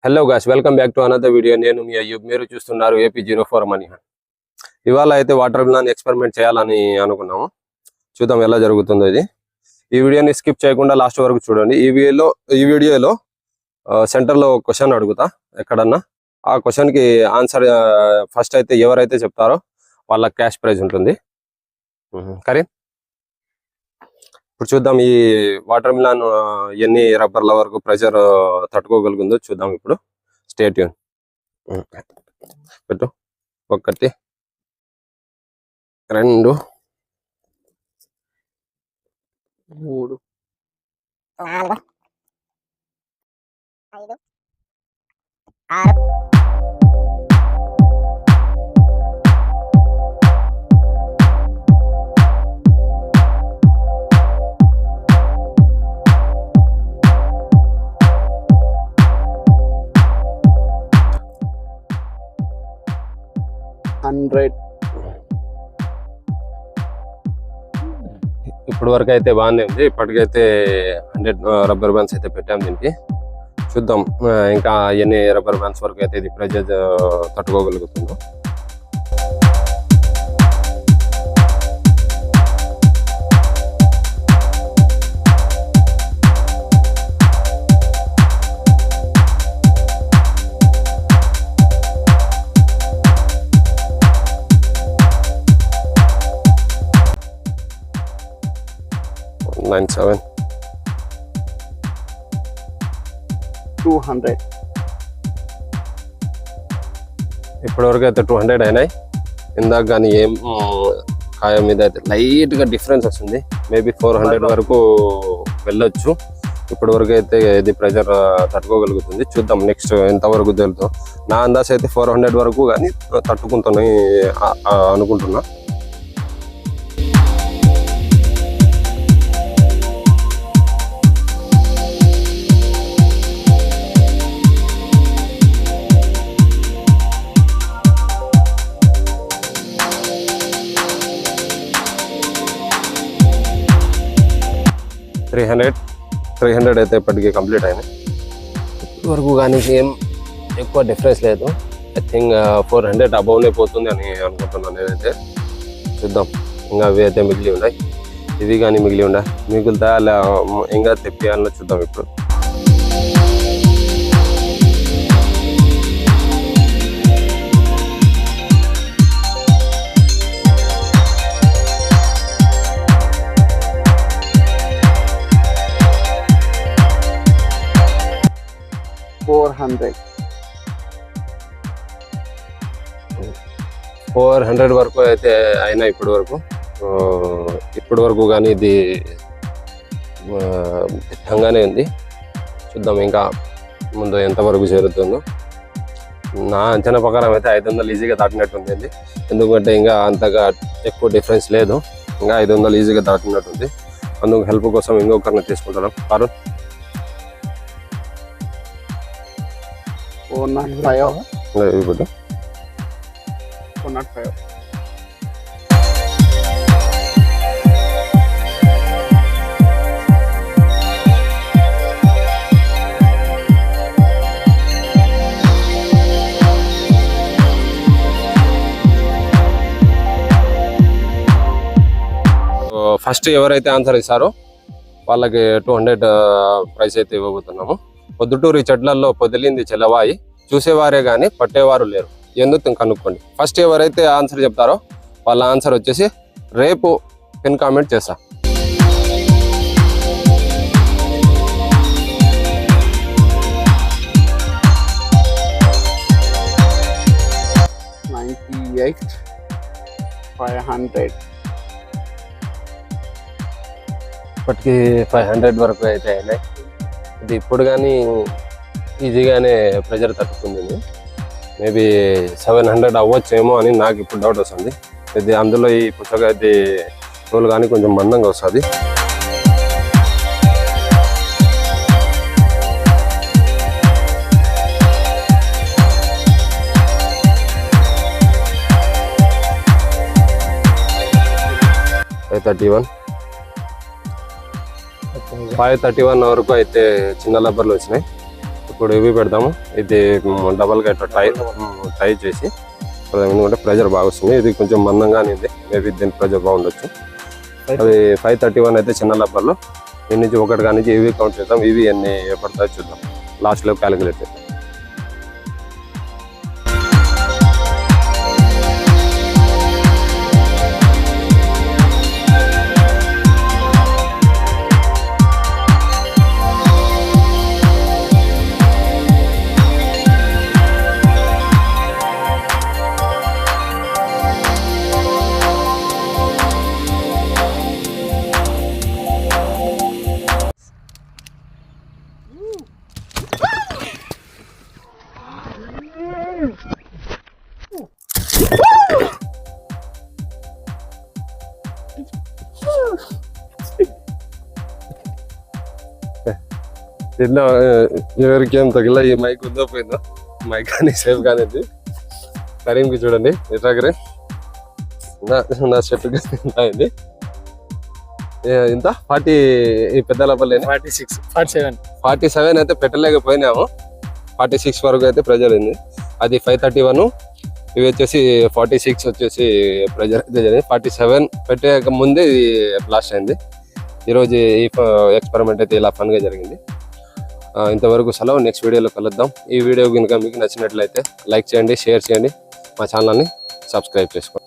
Hello guys, welcome back to another video. నేను మీ అయ్యూబ్, మీరు చూస్తున్నారు AP04 మనీ. ఇవాళ అయితే వాటర్ మిలన్ ఎక్స్పెరిమెంట్ చేయాలని అనుకున్నాము. చూద్దాం ఎలా జరుగుతుందో ఇది. ఈ వీడియోని స్కిప్ చేయకుండా లాస్ట్ వరకు చూడండి. ఈ వీడియోలో సెంటర్లో క్వశ్చన్ అడుగుతా ఎక్కడన్నా. ఆ క్వశ్చన్కి ఆన్సర్ ఫస్ట్ అయితే ఎవరైతే చెప్తారో వాళ్ళకి క్యాష్ ప్రైజ్ ఉంటుంది. కరీం, ఇప్పుడు చూద్దాం ఈ వాటర్ మిలన్ ఎన్ని రబ్బర్ల వరకు ప్రెషర్ తట్టుకోగలుగుతుందో చూద్దాం. ఇప్పుడు స్టే ట్యూన్. పెట్టు. 1 2 3 4 5 6 100. ఇప్పుడు వరకు అయితే బాగానే ఉంది. ఇప్పటికైతే 100 రబ్బర్ బ్యాండ్స్ అయితే పెట్టాం దీనికి. చూద్దాం ఇంకా ఎన్ని రబ్బర్ బ్యాండ్స్ వరకు అయితే ఇది ప్రెజర్ తట్టుకోగలుగుతుందో. $97 200. ఇప్పటి వరకు అయితే 200 అయినాయి. ఇందాక కానీ ఏం కాయ మీద అయితే లైట్ గా డిఫరెన్స్ వస్తుంది. మేబీ 400 వరకు వెళ్ళొచ్చు. ఇప్పటి వరకు అయితే ఇది ప్రెజర్ తట్టుకోగలుగుతుంది. చూద్దాం నెక్స్ట్ ఎంతవరకు తెలుతో. నా అందాజ అయితే 400 వరకు కానీ తట్టుకుంటాను అనుకుంటున్నా. త్రీ హండ్రెడ్ అయితే ఇప్పటికీ కంప్లీట్ అయినాయి. వరకు కానీ ఏం ఎక్కువ డిఫరెన్స్ లేదు. ఐ థింక్ 400 అబౌవ్నే పోతుంది అని అనుకుంటున్నాను నేనైతే. చూద్దాం. ఇంకా అవి అయితే మిగిలి ఉన్నాయి. ఇవి కానీ మిగిలి ఉన్నాయి. మిగులుతా అలా ఇంకా తెప్పియాలని చూద్దాం ఇప్పుడు. $400 వరకు అయితే అయినా ఇప్పటి వరకు కానీ ఇది దిట్టంగానే ఉంది. చూద్దాం ఇంకా ముందు ఎంతవరకు చేరుతుందో. నా అంచనా ప్రకారం అయితే 500 ఈజీగా దాటినట్టుంది. ఎందుకంటే ఇంకా అంతగా ఎక్కువ డిఫరెన్స్ లేదు. ఇంకా 500 ఈజీగా దాటినట్టుంది. అందుకు హెల్ప్ కోసం ఇంకొకరిని తీసుకుంటున్నాం. కారణం 405. ఇప్పుడు 405. ఫస్ట్ ఎవరైతే ఆన్సర్ ఇస్తారో వాళ్ళకి 200 ప్రైస్ అయితే ఇవ్వబోతున్నాము. పొద్దుటూరి చెట్లలో పొదిలింది చెలవాయి, చూసేవారే కానీ పట్టేవారు లేరు, ఎందుకు కనుక్కోండి. ఫస్ట్ ఎవరైతే ఆన్సర్ చెప్తారో వాళ్ళ ఆన్సర్ వచ్చేసి రేపు పిన్ కామెంట్ చేస్తా. ఇప్పటికి 500 వరకు అయితే అయినాయి. ఇది ఇప్పుడు కానీ ఈజీగానే ప్రెజర్ తట్టుకుంది. మేబీ 700 అవ్వచ్చేమో అని నాకు ఇప్పుడు డౌట్ వస్తుంది. ఇది అందులో ఈ పుస్తకం అయితే తోలు కానీ కొంచెం మందంగా వస్తుంది. $531 531 వరకు అయితే చిన్న రబ్బర్లు వచ్చినాయి. ఇప్పుడు ఇవి పెడతాము. ఇది డబల్గా ఇట్లా టై చేసి పెడదాం. ఎందుకంటే ప్రెజర్ బాగా వస్తుంది. ఇది కొంచెం మందంగానే ఉంది. మేబీ దీని ప్రెజర్ బాగుండొచ్చు. అవి 531 అయితే చిన్న లబ్బర్లు. దీని నుంచి ఒకటి కానీ ఇవి కౌంట్ చేద్దాం. ఇవి ఎన్ని పడతాయో చూద్దాం. లాస్ట్లో క్యాలిక్యులేట్ చేద్దాం. ఇట్లా ఎవరికి ఏం తగిలా ఈ మైక్ ఉందో పోయిందో, మైక్ కానీ సేఫ్ కానీ కరీంకి చూడండి ఎట్లాగరే నా షర్ట్ అయింది. ఇంత 40 ఈ పెద్ద లబ్బర్లు 47 అయితే పెట్టలేకపోయినాము. 46 వరకు అయితే ప్రెజర్ అయింది. అది 531. ఇవి వచ్చేసి 46 వచ్చేసి ప్రెజర్ అయితే జరిగింది. 47 పెట్టక ముందే ఇది బ్లాస్ట్ అయింది. ఈరోజు ఈ ఎక్స్పెరిమెంట్ అయితే ఇలా ఫన్గా జరిగింది. ఇంతవరకు సెలవు. నెక్స్ట్ వీడియోలో కలుద్దాం. ఈ వీడియో కనుక మీకు నచ్చినట్లయితే లైక్ చేయండి, షేర్ చేయండి, మా ఛానల్ని సబ్స్క్రైబ్ చేసుకోండి.